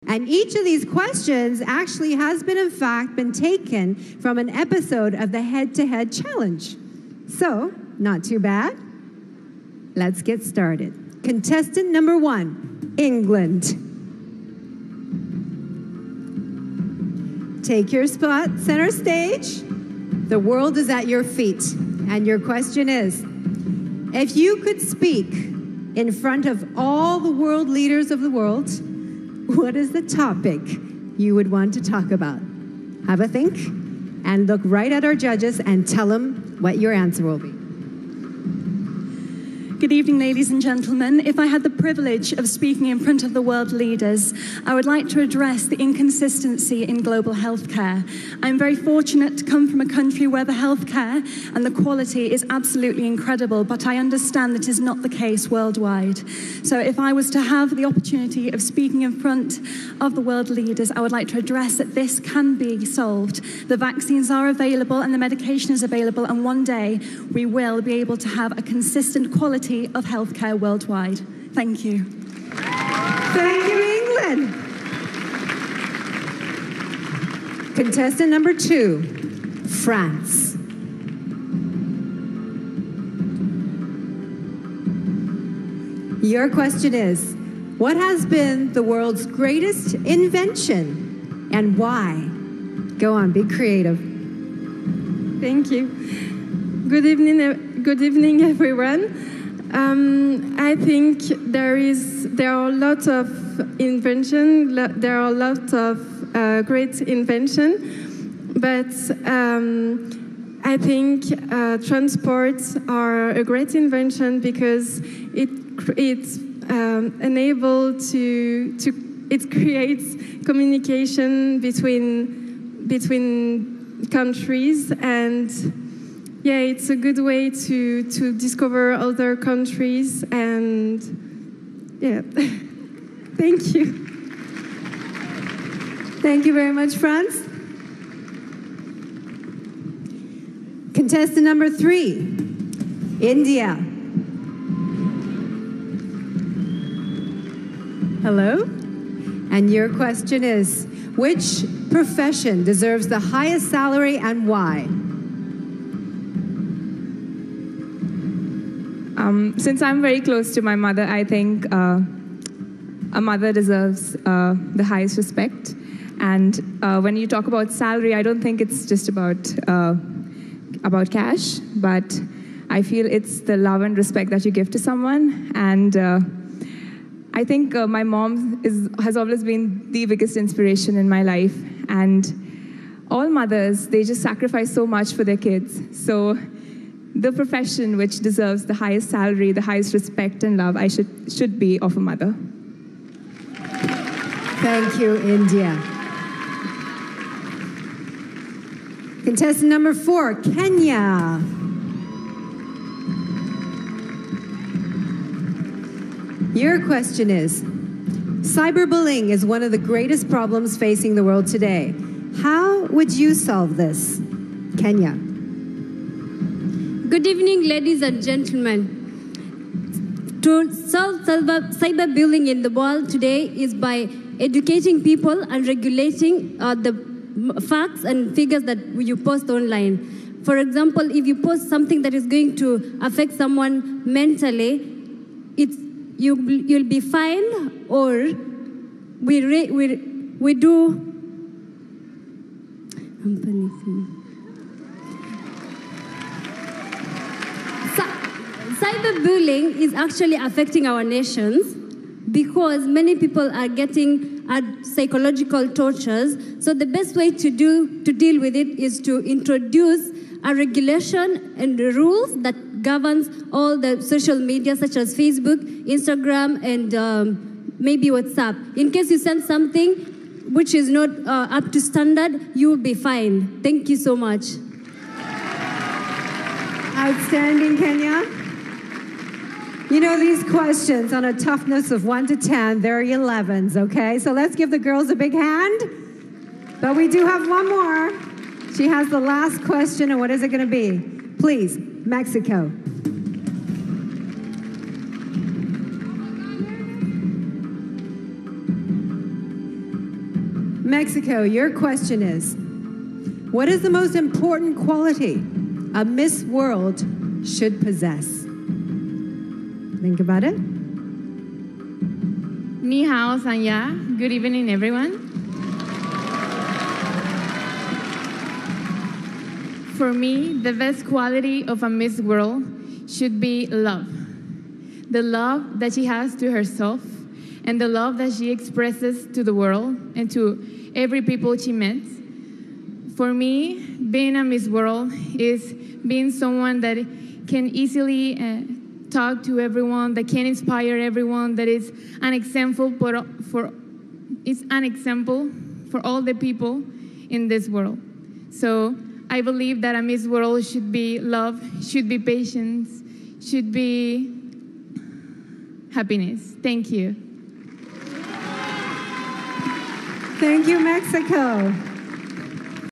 And each of these questions actually has been, in fact, been taken from an episode of the Head-to-Head Challenge. So, not too bad. Let's get started. Contestant number 1, England. Take your spot, center stage. The world is at your feet. And your question is, if you could speak in front of all the world leaders of the world, what is the topic you would want to talk about? Have a think and look right at our judges and tell them what your answer will be. Good evening, ladies and gentlemen. If I had the privilege of speaking in front of the world leaders, I would like to address the inconsistency in global healthcare. I'm very fortunate to come from a country where the healthcare and the quality is absolutely incredible, but I understand that is not the case worldwide. So if I was to have the opportunity of speaking in front of the world leaders, I would like to address that this can be solved. The vaccines are available and the medication is available, and one day we will be able to have a consistent quality of healthcare worldwide. Thank you. Thank you, England. Contestant number 2, France. Your question is, what has been the world's greatest invention and why? Go on, be creative. Thank you. Good evening, everyone. I think there are lots of invention. There are lots of great invention, but I think transports are a great invention because it's it creates communication between countries, and yeah, it's a good way to discover other countries, and yeah, thank you. Thank you very much, France. Contestant number 3, India. Hello? And your question is, which profession deserves the highest salary and why? Since I'm very close to my mother, I think a mother deserves the highest respect. And when you talk about salary, I don't think it's just about cash, but I feel it's the love and respect that you give to someone. And I think my mom has always been the biggest inspiration in my life. And all mothers, they just sacrifice so much for their kids. So the profession which deserves the highest salary, the highest respect and love, should be of a mother. Thank you, India. Contestant number 4, Kenya. Your question is, cyberbullying is one of the greatest problems facing the world today. How would you solve this? Kenya. Good evening, ladies and gentlemen. To solve cyberbullying in the world today is by educating people and regulating the facts and figures that you post online. For example, if you post something that is going to affect someone mentally, you'll be fined, or we do. I'm panicking. Cyberbullying is actually affecting our nations because many people are getting psychological tortures. So the best way to deal with it is to introduce a regulation and the rules that governs all the social media such as Facebook, Instagram, and maybe WhatsApp. In case you send something which is not up to standard, you will be fined. Thank you so much. Outstanding, Kenya. You know, these questions on a toughness of 1 to 10, they're 11s, okay? So let's give the girls a big hand. But we do have one more. She has the last question, and what is it going to be? Please, Mexico. Mexico, your question is, what is the most important quality a Miss World should possess? Think about it. Ni hao, Sanya. Good evening, everyone. For me, the best quality of a Miss World should be love. The love that she has to herself and the love that she expresses to the world and to every people she meets. For me, being a Miss World is being someone that can easily talk to everyone, that can inspire everyone, that is an example for all the people in this world. So I believe that a Miss World should be love, should be patience, should be happiness. Thank you. Thank you, Mexico.